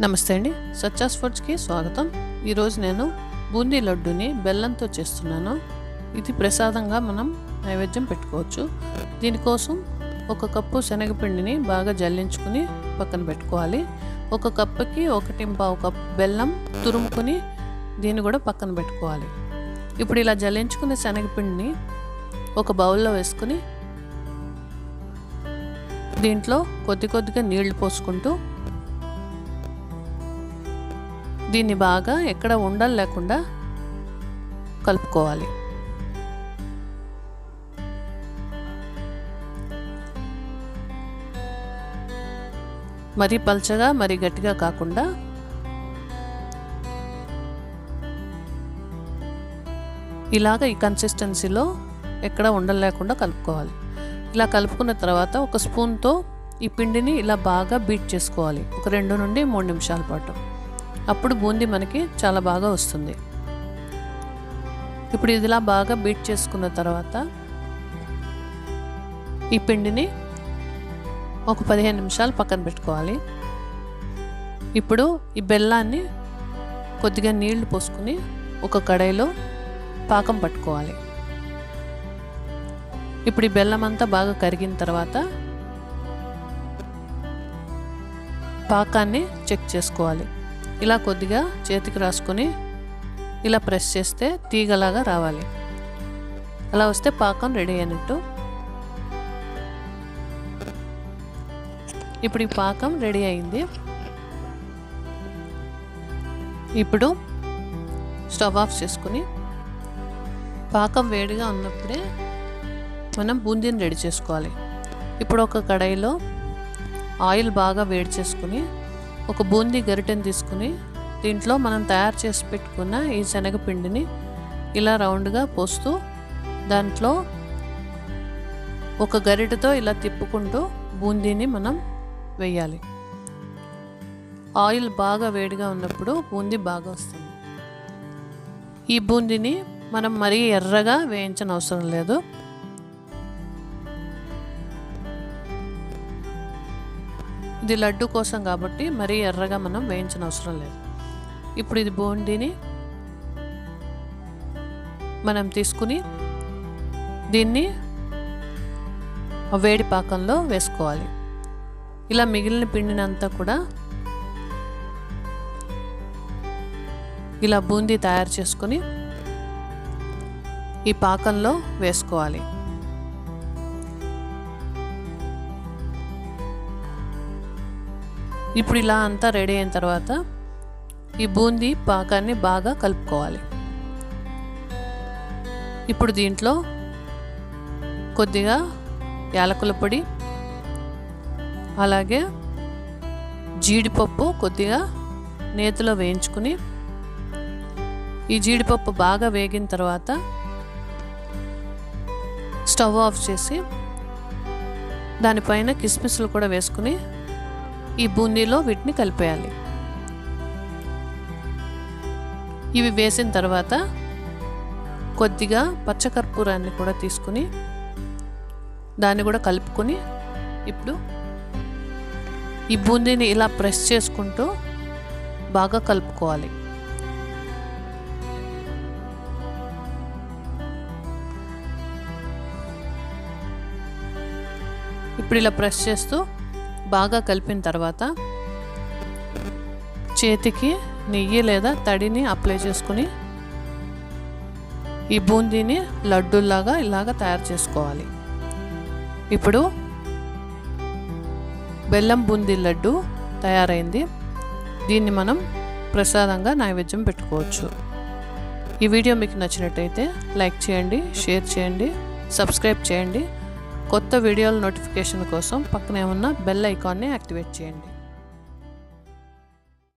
నమస్తే అండి, సత్యాస్ఫూడ్స్కి స్వాగతం. ఈరోజు నేను బూందీ లడ్డూని బెల్లంతో చేస్తున్నాను. ఇది ప్రసాదంగా మనం నైవేద్యం పెట్టుకోవచ్చు. దీనికోసం 1 కప్పు శనగపిండిని బాగా జల్లించుకుని పక్కన పెట్టుకోవాలి. 1 కప్పుకి 1.25 కప్పు బెల్లం తురుముకొని దీన్ని కూడా పక్కన పెట్టుకోవాలి. ఇప్పుడు ఇలా జల్లించుకునే శనగపిండిని ఒక బౌల్లో వేసుకుని దీంట్లో కొద్దిగా నీళ్లు పోసుకుంటూ దీన్ని బాగా ఎక్కడ ఉండలు లేకుండా కలుపుకోవాలి. మరీ పల్చగా మరీ గట్టిగా కాకుండా ఇలాగ ఈ కన్సిస్టెన్సీలో ఎక్కడ ఉండలు లేకుండా కలుపుకోవాలి. ఇలా కలుపుకున్న తర్వాత ఒక స్పూన్తో ఈ పిండిని ఇలా బాగా బీట్ చేసుకోవాలి. ఒక 2 నుండి 3 నిమిషాల పాటు. అప్పుడు బూందీ మనకి చాలా బాగా వస్తుంది. ఇప్పుడు ఇదిలా బాగా బీట్ చేసుకున్న తర్వాత ఈ పిండిని ఒక 15 నిమిషాలు పక్కన పెట్టుకోవాలి. ఇప్పుడు ఈ బెల్లాన్ని కొద్దిగా నీళ్లు పోసుకుని ఒక కడాయిలో పాకం పట్టుకోవాలి. ఇప్పుడు ఈ బెల్లం అంతా బాగా కరిగిన తర్వాత పాకాన్ని చెక్ చేసుకోవాలి. ఇలా కొద్దిగా చేతికి రాసుకొని ఇలా ప్రెస్ చేస్తే తీగలాగా రావాలి. అలా వస్తే పాకం రెడీ అయినట్టు. ఇప్పుడు ఈ పాకం రెడీ అయింది. ఇప్పుడు స్టవ్ ఆఫ్ చేసుకుని పాకం వేడిగా ఉన్నప్పుడే మనం బూందీని రెడీ చేసుకోవాలి. ఇప్పుడు ఒక కడాయిలో ఆయిల్ బాగా వేడి చేసుకుని ఒక బూందీ గరిటెని తీసుకుని దీంట్లో మనం తయారు చేసి పెట్టుకున్న ఈ శనగపిండిని ఇలా రౌండ్గా పోస్తూ దాంట్లో ఒక గరిటెతో ఇలా తిప్పుకుంటూ బూందీని మనం వేయాలి. ఆయిల్ బాగా వేడిగా ఉన్నప్పుడు బూందీ బాగా వస్తుంది. ఈ బూందీని మనం మరీ ఎర్రగా వేయించని అవసరం లేదు. ఇది లడ్డు కోసం కాబట్టి మరీ ఎర్రగా మనం వేయించిన అవసరం లేదు. ఇప్పుడు ఇది బూందీని మనం తీసుకుని దీన్ని వేడి పాకంలో వేసుకోవాలి. ఇలా మిగిలిన పిండినంతా కూడా ఇలా బూందీ తయారు చేసుకొని ఈ పాకంలో వేసుకోవాలి. ఇప్పుడు ఇలా అంతా రెడీ అయిన తర్వాత ఈ బూందీ పాకాన్ని బాగా కలుపుకోవాలి. ఇప్పుడు దీంట్లో కొద్దిగా యాలకుల పొడి, అలాగే జీడిపప్పు కొద్దిగా నేతిలో వేయించుకుని ఈ జీడిపప్పు బాగా వేగిన తర్వాత స్టవ్ ఆఫ్ చేసి దానిపైన కిస్మిస్లు కూడా వేసుకుని ఈ బూందీలో వీటిని కలిపేయాలి. ఇవి వేసిన తర్వాత కొద్దిగా పచ్చకర్పూరాన్ని కూడా తీసుకుని దాన్ని కూడా కలుపుకొని ఇప్పుడు ఈ బూందీని ఇలా ప్రెస్ చేసుకుంటూ బాగా కలుపుకోవాలి. ఇప్పుడు ఇలా ప్రెస్ చేస్తూ బాగా కలిపిన తర్వాత చేతికి నెయ్యి లేదా తడిని అప్లై చేసుకుని ఈ బూందీని లడ్డూలాగా ఇలాగా తయారు చేసుకోవాలి. ఇప్పుడు బెల్లం బూందీ లడ్డు తయారైంది. దీన్ని మనం ప్రసాదంగా నైవేద్యం పెట్టుకోవచ్చు. ఈ వీడియో మీకు నచ్చినట్టయితే లైక్ చేయండి, షేర్ చేయండి, సబ్స్క్రైబ్ చేయండి. కొత్త వీడియోల నోటిఫికేషన్ కోసం పక్కనే ఉన్న బెల్ ఐకాన్ని యాక్టివేట్ చేయండి.